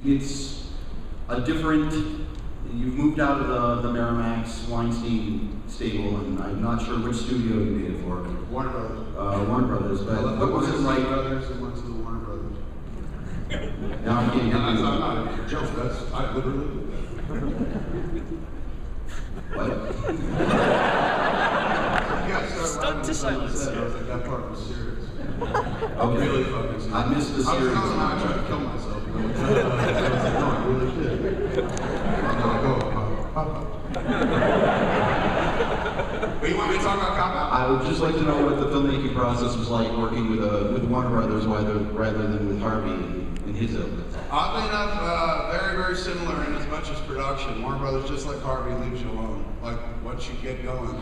It's a different, you've moved out of the Miramax Weinstein stable, and I'm not sure which studio you made it for. Warner Brothers. Warner Brothers, but what was it like? Brothers and went to the Warner Brothers. Now I can't hear you. I'm not a joke, I literally did that. What? Stuck to silence. I was like, that part was serious. Okay. Really fucking serious. I missed the series. I tried to kill myself. No, I really did. And then I go, Papa. But you want me to talk about Cop Out? I would just like to know what the filmmaking process was like working with Warner Brothers rather than with Harvey and his ilk. Oddly enough, very, very similar in as much as production. Warner Brothers, just like Harvey, leaves you alone. Like, once you get going,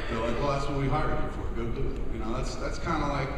they're like, well, that's what we hired you for. Go do it. You know, that's kind of like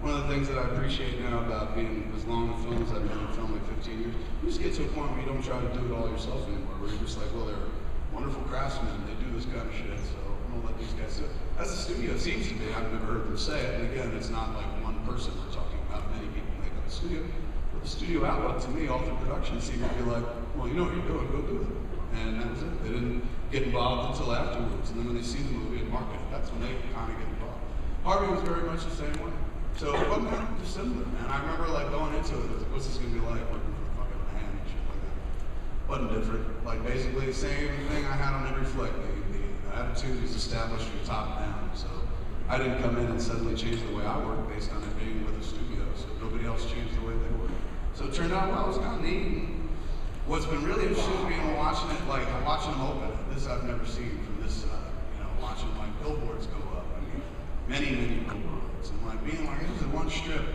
one of the things that I appreciate now about being as long in film as I've been in film, like 15 years. You just get to a point where you don't try to do it all yourself anymore, where you're just like, well, they're wonderful craftsmen. They do this kind of shit, so I'm gonna let these guys do it. That's the studio. It seems to be. I've never heard them say it. And again, it's not like one person we're talking about. Many people make up the studio. But the studio outlook, to me, all through production, seemed to be like, well, you know what you're doing, go do it. And that was it. They didn't get involved until afterwards. And then when they see the movie and market it, that's when they kind of get involved. Harvey was very much the same way. So it wasn't that dissimilar, man. I remember like going into it, like, what's this gonna be like working for the fucking man and shit like that. Wasn't different. Like basically the same thing I had on every flick. The attitude is established from top down. So I didn't come in and suddenly change the way I work based on it being with a studio. So nobody else changed the way they work. So it turned out well. It was kind of neat. And what's been really interesting to me in watching it, like watching them open. This I've never seen from this side. You know, watching like billboards go up. I mean, many billboards. And like being like, this is one strip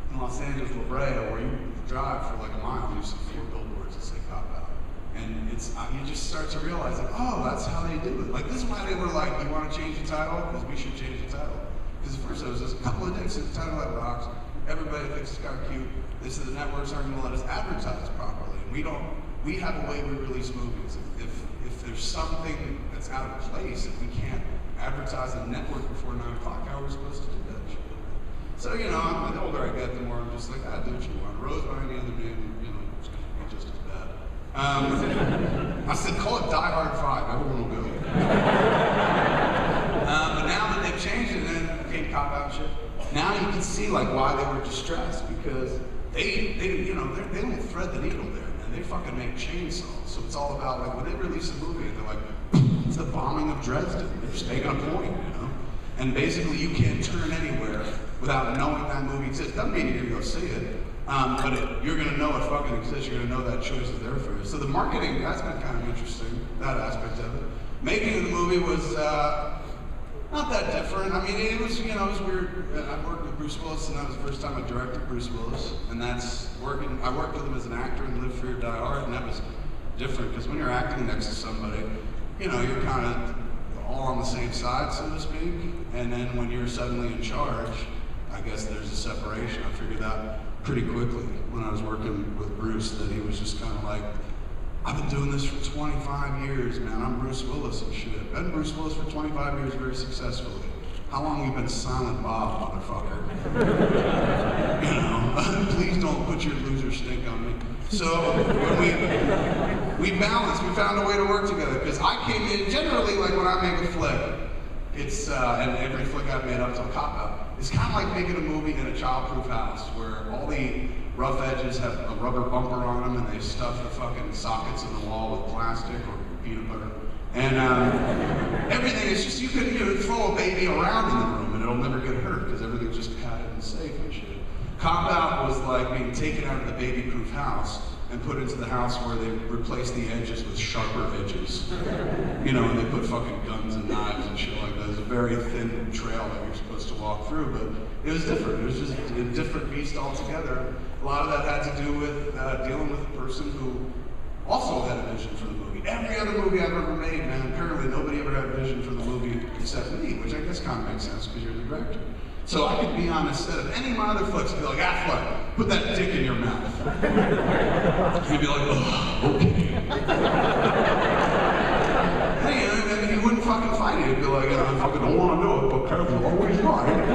in Los Angeles, La Brea, where you drive for like a mile and you see 4 billboards that say Cop Out. And it's, you just start to realize like, oh, that's how they do it. Like this is why they were like, you want to change the title? Because we should change the title. Because at first it was just a couple of dicks in the title that rocks. Everybody thinks it's kind of cute. They said the networks aren't going to let us advertise properly. We have a way we release movies. If there's something that's out of place, if we can't advertise a network before 9 o'clock, how are we supposed to do that shit? So, you know, the older I get, the more I'm just like, do what you want. Rose by any other name, you know, it's going to be just as bad. I said, call it Die Hard 5, everyone will go. But now that they've changed it, and then became Cop Out shit, now you can see, like, why they were distressed, because they you know, they don't thread the needle there, man. They fucking make chainsaws. So it's all about, like, when they release a movie, they're like, it's the bombing of Dresden. They're just making a point, you know? And basically, you can't turn anywhere without knowing that movie exists. Doesn't mean you're gonna go see it, but you're gonna know it fucking exists. You're gonna know that choice is there for you. So the marketing, that's been kind of interesting, that aspect of it. Making of the movie was not that different. I mean, it was, you know, it was weird. I worked with Bruce Willis, and that was the first time I directed Bruce Willis. And that's working, I worked with him as an actor in Live Free or Die Hard, and that was different, because when you're acting next to somebody, you know, you're kind of all on the same side, so to speak. And then when you're suddenly in charge, I guess there's a separation. I figured out pretty quickly when I was working with Bruce that he was just kind of like, I've been doing this for 25 years, man. I'm Bruce Willis and shit. Been Bruce Willis for 25 years very successfully. How long have you been Silent Bob, motherfucker? You know, please don't put your loser stink on me. So when we balanced, we found a way to work together, because I came in, generally, like when I make a flick, it's, and every flick I've made up till Cop Out, it's kind of like making a movie in a childproof house, where all the rough edges have a rubber bumper on them, and they stuff the fucking sockets in the wall with plastic or peanut butter. And everything is just, you can throw a baby around in the room and it'll never get hurt, because everything's just padded and safe and shit. Cop Out was like being taken out of the baby-proof house and put into the house where they replaced the edges with sharper edges. You know, and they put fucking guns and knives and shit like that. It's a very thin trail that you're supposed to walk through, but it was different. It was just a different beast altogether. A lot of that had to do with dealing with a person who also had a vision for the movie. Every other movie I've ever made, man, apparently nobody ever had a vision for the movie except me, which I guess kind of makes sense because you're the director. So I could be on a set of any of my other flicks and be like, Affleck, put that dick in your mouth. He'd be like, oh, okay. And he wouldn't fucking fight it. He'd be like, I fucking don't want to do it, but Kev will always right.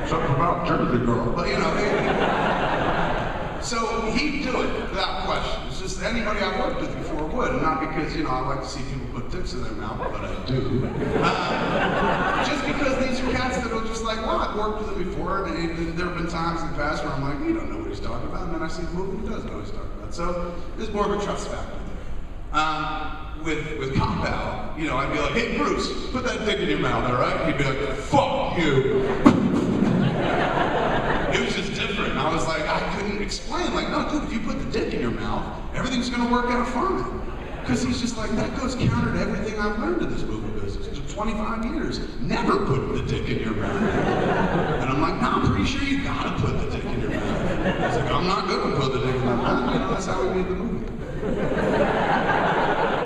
Something about Jersey Girl. But you know, so he'd do it. without question. It's just anybody I've worked with before would, and not because, you know, I like to see people put dicks in their mouth, but I do. Just because these are cats that are just like, well, I've worked with them before, and there have been times in the past where I'm like, you don't know what he's talking about, and then I see the movie, he does know what he's talking about. So there's more of a trust factor there. With Cop Out, you know, I'd be like, hey Bruce, put that dick in your mouth, all right? He'd be like, fuck you. It was just different. I was like, I couldn't explain, like, no, dude, if you put the dick in your mouth, everything's gonna work out fine. Because he's just like, that goes counter to everything I've learned in this movie business. For 25 years, never put the dick in your mouth. And I'm like, no, I'm pretty sure you gotta put the dick in your mouth. He's like, I'm not gonna put the dick in my mouth. You know, that's how we made the movie.